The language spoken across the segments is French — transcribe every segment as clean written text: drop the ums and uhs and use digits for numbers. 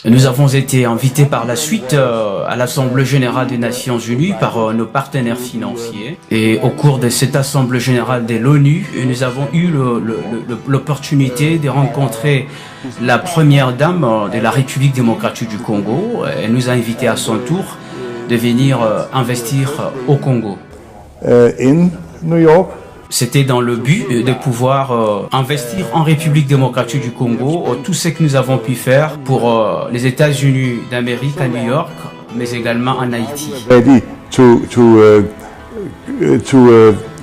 Nous avons été invités par la suite à l'Assemblée générale des Nations Unies par nos partenaires financiers. Et au cours de cette Assemblée générale de l'ONU, nous avons eu l'opportunité de rencontrer la première dame de la République démocratique du Congo. Elle nous a invités à son tour de venir investir au Congo. In New York. C'était dans le but de pouvoir investir en République démocratique du Congo tout ce que nous avons pu faire pour les États-Unis d'Amérique à New York, mais également en Haïti. Ready to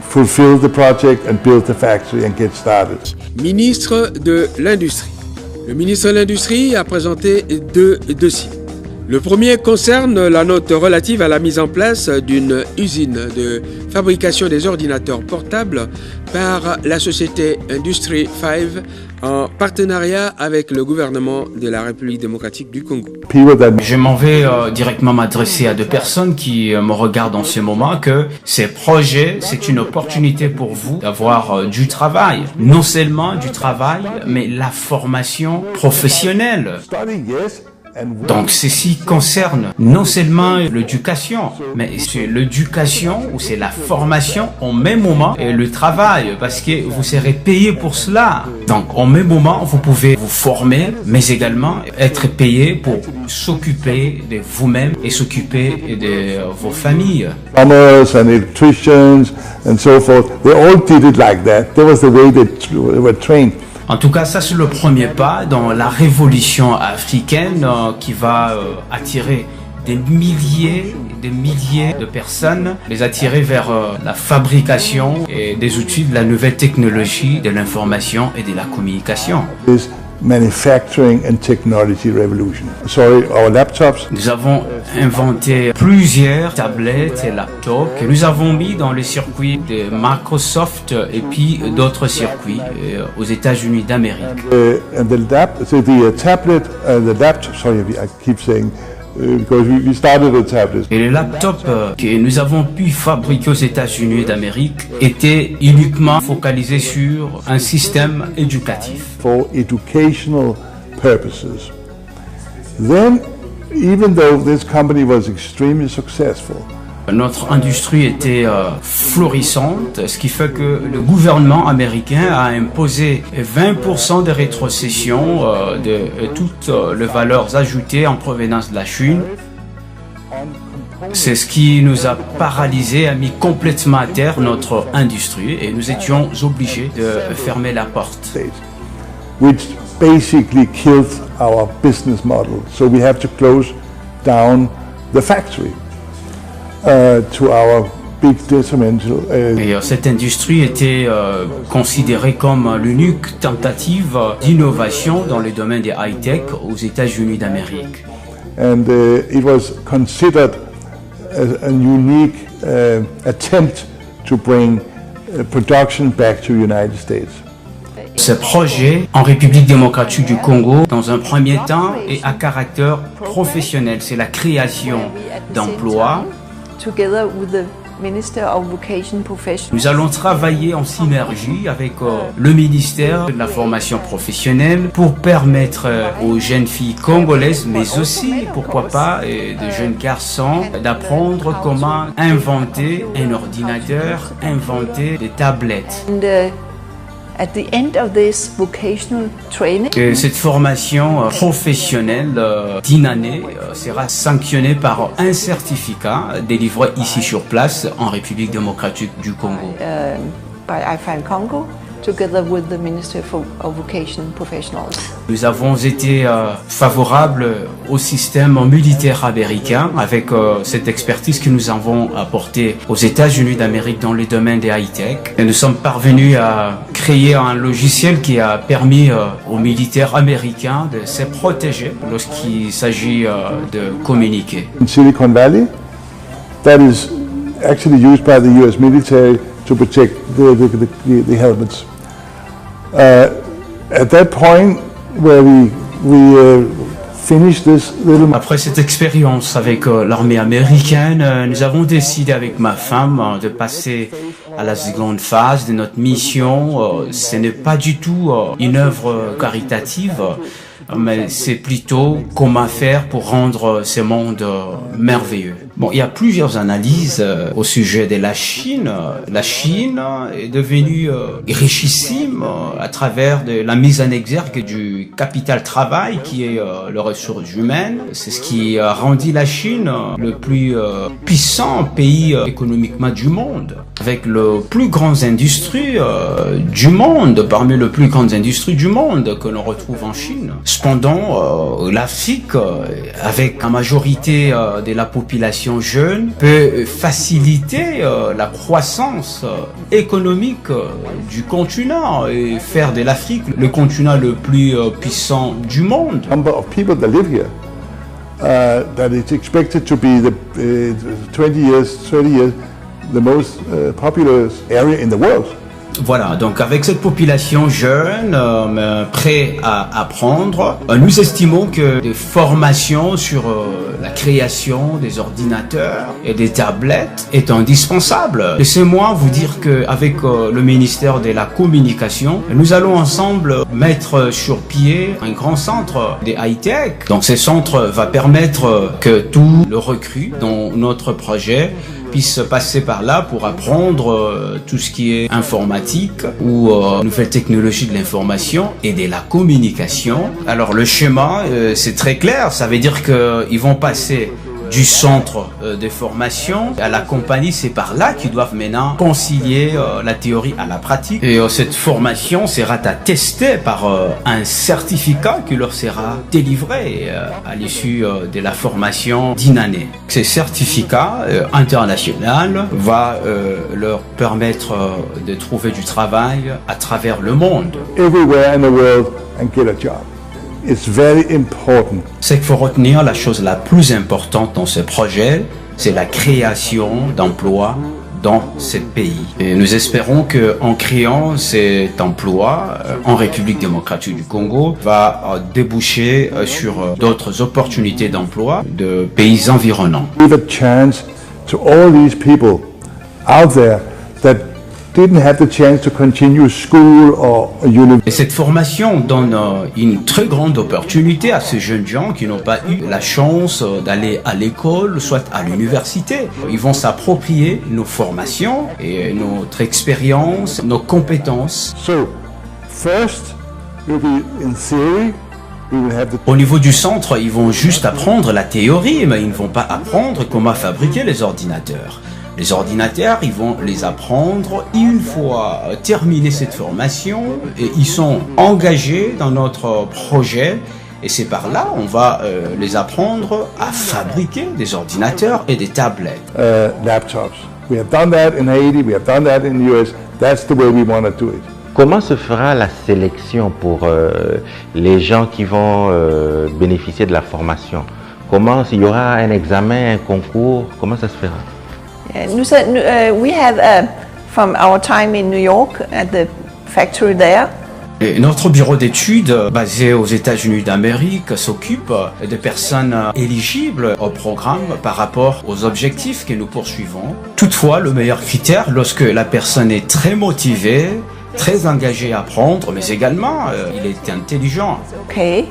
fulfill the project and build the factory and get started. Ministre de l'Industrie. Le ministre de l'Industrie a présenté deux dossiers. Le premier concerne la note relative à la mise en place d'une usine de fabrication des ordinateurs portables par la société Industry 5 en partenariat avec le gouvernement de la République démocratique du Congo. Je m'en vais directement m'adresser à deux personnes qui me regardent en ce moment que ces projets, c'est une opportunité pour vous d'avoir du travail. Non seulement du travail, mais la formation professionnelle. Donc ceci concerne non seulement l'éducation, mais c'est l'éducation ou c'est la formation en même moment et le travail parce que vous serez payé pour cela. Donc en même moment vous pouvez vous former mais également être payé pour s'occuper de vous-même et s'occuper de vos familles. Farmers and electricians and so forth, they all did it like that. That was the way they were trained. En tout cas, ça c'est le premier pas dans la révolution africaine qui va attirer des milliers de personnes, les attirer vers la fabrication et des outils de la nouvelle technologie, de l'information et de la communication. This manufacturing and technology revolution. Sorry, our laptops. Nous avons inventé plusieurs tablettes et laptops que nous avons mis dans les circuits de Microsoft et puis d'autres circuits aux États-Unis d'Amérique. And the tablet and the laptop. Sorry, I keep saying. Because we started a tablet. Et les laptops que nous avons pu fabriquer aux États-Unis d'Amérique étaient uniquement focalisés sur un système éducatif. For educational purposes. Then, even though this company was extremely successful, notre industrie était florissante, ce qui fait que le gouvernement américain a imposé 20% de rétrocession de toutes les valeurs ajoutées en provenance de la Chine. C'est ce qui nous a paralysé, a mis complètement à terre notre industrie et nous étions obligés de fermer la porte. Which basically killed our business model. So we have to close down the factory. To our big detrimental. Et cette industrie était considérée comme l'unique tentative d'innovation dans le domaine des high-tech aux États-Unis d'Amérique. And it was considered a unique attempt to bring production back to the United States. Ce projet en République démocratique du Congo, dans un premier temps, est à caractère professionnel. C'est la création d'emplois. Nous allons travailler en synergie avec le ministère de la formation professionnelle pour permettre aux jeunes filles congolaises, mais aussi, pourquoi pas, de jeunes garçons, d'apprendre comment inventer un ordinateur, inventer des tablettes. At the end of this vocational training, cette formation professionnelle d'une année sera sanctionnée par un certificat délivré ici sur place en République démocratique du Congo. By IFAN Congo, together with the Ministry of Vocation Professionals. Nous avons été favorables au système militaire américain avec cette expertise que nous avons apportée aux États-Unis d'Amérique dans le domaine des high-tech. Et nous sommes parvenus à créer un logiciel qui a permis aux militaires américains de se protéger lorsqu'il s'agit de communiquer. In Silicon Valley, that is actually used by the US military to protect the helmets. At that point where we finished this little... Après cette expérience avec l'armée américaine, nous avons décidé avec ma femme de passer à la seconde phase de notre mission. Ce n'est pas du tout une œuvre caritative. mais c'est plutôt comment faire pour rendre ce monde merveilleux. Bon, il y a plusieurs analyses au sujet de la Chine. La Chine est devenue richissime à travers de la mise en exergue du capital travail qui est le ressource humaine. C'est ce qui a rendu la Chine le plus puissant pays économiquement du monde, avec le plus grandes industries du monde, parmi les plus grandes industries du monde que l'on retrouve en Chine. Cependant, l'Afrique, avec la majorité de la population jeune, peut faciliter la croissance économique du continent et faire de l'Afrique le continent le plus puissant du monde. Number of people that live here, that it's expected to be the 20 years, 30 years, the most populous area in the world. Voilà, donc avec cette population jeune, prêt à apprendre, nous estimons que des formations sur la création des ordinateurs et des tablettes est indispensable. Laissez-moi vous dire qu'avec le ministère de la Communication, nous allons ensemble mettre sur pied un grand centre des high-tech. Donc ce centre va permettre que tout le recrue dans notre projet puisse passer par là pour apprendre tout ce qui est informatique ou nouvelles technologies de l'information et de la communication. Alors le schéma, c'est très clair, ça veut dire qu'ils vont passer du centre de formation à la compagnie, c'est par là qu'ils doivent maintenant concilier la théorie à la pratique. Et cette formation sera attestée par un certificat qui leur sera délivré à l'issue de la formation d'une année. Ce certificat international va leur permettre de trouver du travail à travers le monde. Everywhere in the world and get a job. It's very important. C'est qu'il faut retenir la chose la plus importante dans ce projet, c'est la création d'emplois dans ce pays. Et nous espérons qu'en créant cet emploi en République démocratique du Congo, va déboucher sur d'autres opportunités d'emploi de pays environnants. Give a chance to all these people out there that didn't have the chance to continue school or university. Et cette formation donne une très grande opportunité à ces jeunes gens qui n'ont pas eu la chance d'aller à l'école, soit à l'université. Ils vont s'approprier nos formations et notre expérience, nos compétences. So, first, will be in theory. Au niveau du centre, ils vont juste apprendre la théorie, mais ils ne vont pas apprendre comment fabriquer les ordinateurs. Les ordinateurs, ils vont les apprendre et une fois terminé cette formation, et ils sont engagés dans notre projet et c'est par là on va les apprendre à fabriquer des ordinateurs et des tablettes. Laptops. We have done that in Haiti, we have done that in the US. That's the way we want to do it. Comment se fera la sélection pour les gens qui vont bénéficier de la formation? Comment, s'il y aura un examen, un concours, comment ça se fera? We have, from our time in New York at the factory there, Et notre bureau d'études, basé aux États-Unis d'Amérique, s'occupe des personnes éligibles au programme par rapport aux objectifs que nous poursuivons. Toutefois, le meilleur critère, lorsque la personne est très motivée, très engagée à apprendre, mais également, il est intelligent. okay,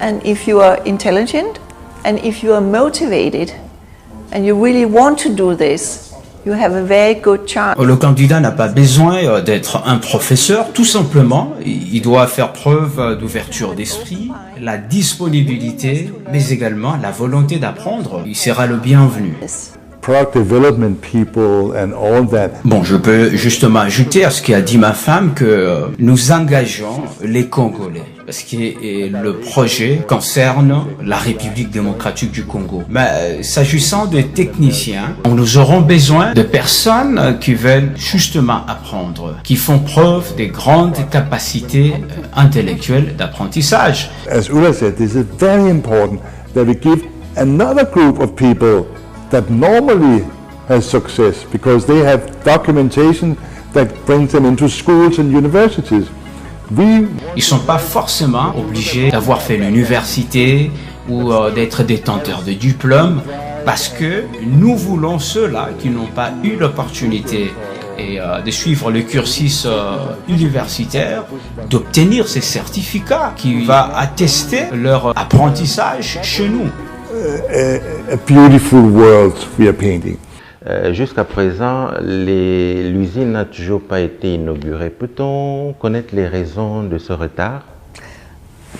and if you are intelligent, and if you are motivated, and you really want to do this, you have a very good chance. Le candidat n'a pas besoin d'être un professeur, tout simplement, il doit faire preuve d'ouverture d'esprit, la disponibilité, mais également la volonté d'apprendre. Il sera le bienvenu. Product development people and all that. Bon, je peux justement ajouter à ce qu'a dit ma femme que nous engageons les Congolais, parce que le projet concerne la République démocratique du Congo. Mais s'agissant des techniciens, nous aurons besoin de personnes qui veulent justement apprendre, qui font preuve de grandes capacités intellectuelles d'apprentissage. As Ulla said, this is very important that we give another group of people that normally has success because they have documentation that brings them into schools and universities. Ils ne sont pas forcément obligés d'avoir fait l'université ou d'être détenteurs de diplômes parce que nous voulons ceux-là qui n'ont pas eu l'opportunité et de suivre le cursus universitaire, d'obtenir ces certificats qui va attester leur apprentissage chez nous. A beautiful world we are painting. Jusqu'à présent, l'usine n'a toujours pas été inaugurée. Peut-on connaître les raisons de ce retard?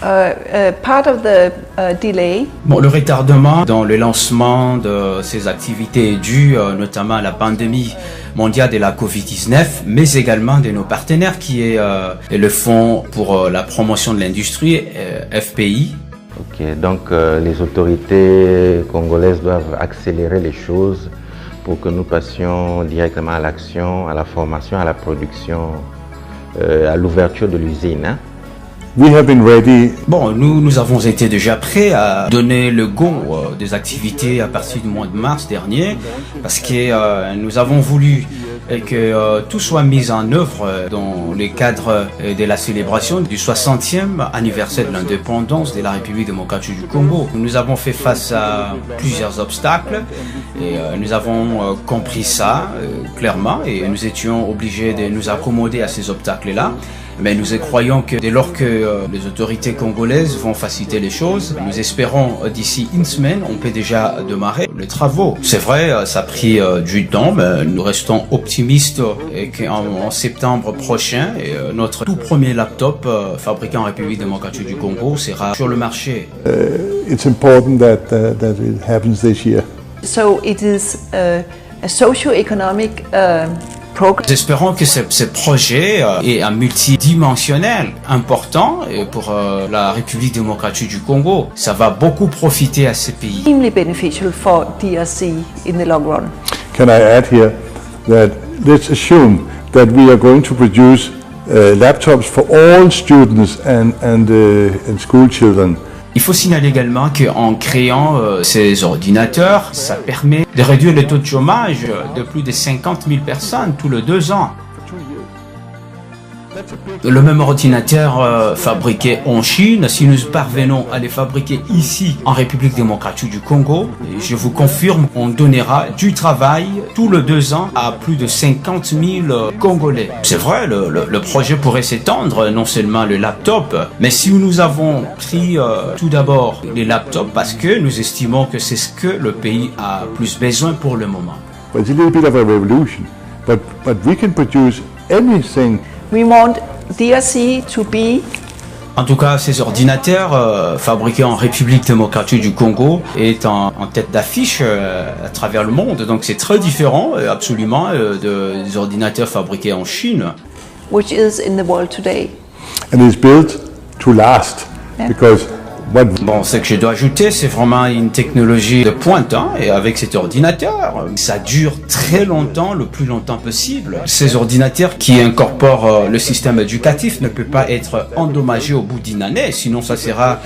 Part of the delay. Bon, le retardement dans le lancement de ces activités est dû notamment à la pandémie mondiale de la Covid-19, mais également de nos partenaires qui est le Fonds pour la promotion de l'industrie, FPI. Ok, donc les autorités congolaises doivent accélérer les choses pour que nous passions directement à l'action, à la formation, à la production, à l'ouverture de l'usine. Hein? We have been ready. Bon, nous avons été déjà prêts à donner le go des activités à partir du mois de mars dernier, parce que nous avons voulu que tout soit mis en œuvre dans le cadre de la célébration du 60e anniversaire de l'indépendance de la République démocratique du Congo. Nous avons fait face à plusieurs obstacles et nous avons compris ça clairement et nous étions obligés de nous accommoder à ces obstacles-là. Mais nous croyons que dès lors que les autorités congolaises vont faciliter les choses, nous espérons d'ici une semaine, on peut déjà démarrer les travaux. C'est vrai, ça a pris du temps, mais nous restons optimistes et qu'en septembre prochain, notre tout premier laptop fabriqué en République démocratique du Congo sera sur le marché. It's important that it happens this year. So it is a socio-economic program. Nous espérons que ce projet est un multidimensionnel important pour la République démocratique du Congo. Ça va beaucoup profiter à ces pays. Extremely beneficial for DRC in the long run. Can I add here that let's assume that we are going to produce laptops for all students and school children. Il faut signaler également qu'en créant ces ordinateurs, ça permet de réduire le taux de chômage de plus de 50 000 personnes tous les 2 ans. Le même ordinateur fabriqué en Chine, si nous parvenons à les fabriquer ici en République démocratique du Congo, je vous confirme, on donnera du travail tous les 2 ans à plus de 50 000 Congolais. C'est vrai, le projet pourrait s'étendre, non seulement le laptop, mais si nous avons pris tout d'abord les laptops parce que nous estimons que c'est ce que le pays a plus besoin pour le moment. But it's a little bit of a revolution, but we can produce anything. We want DRC to be. En tout cas, ces ordinateurs fabriqués en République démocratique du Congo est en tête d'affiche à travers le monde. Donc c'est très différent absolument des ordinateurs fabriqués en Chine. Which is in the world today. And it's built to last, because Bon, ce que je dois ajouter, c'est vraiment une technologie de pointe, hein, et avec cet ordinateur, ça dure très longtemps, le plus longtemps possible. Ces ordinateurs qui incorporent le système éducatif ne peuvent pas être endommagés au bout d'une année, sinon ça sera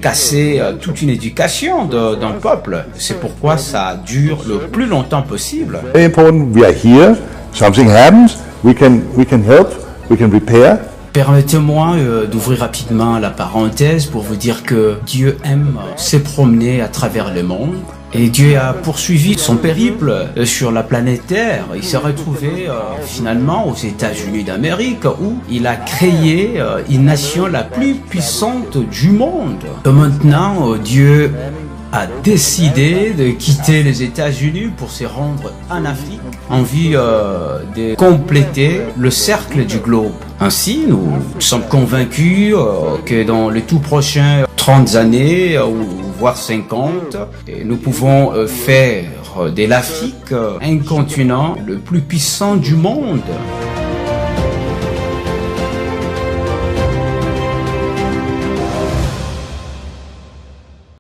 casser toute une éducation d'un peuple. C'est pourquoi ça dure le plus longtemps possible. very important. We are here. Something happens. We can help. We can repair. Permettez-moi d'ouvrir rapidement la parenthèse pour vous dire que Dieu aime se promener à travers le monde. Et Dieu a poursuivi son périple sur la planète Terre. Il s'est retrouvé finalement aux États-Unis d'Amérique où il a créé une nation la plus puissante du monde. Et maintenant, Dieu a décidé de quitter les États-Unis pour se rendre en Afrique en vue de compléter le cercle du globe. Ainsi, nous sommes convaincus que dans les tout prochains 30 années ou voire 50, nous pouvons faire de l'Afrique un continent le plus puissant du monde.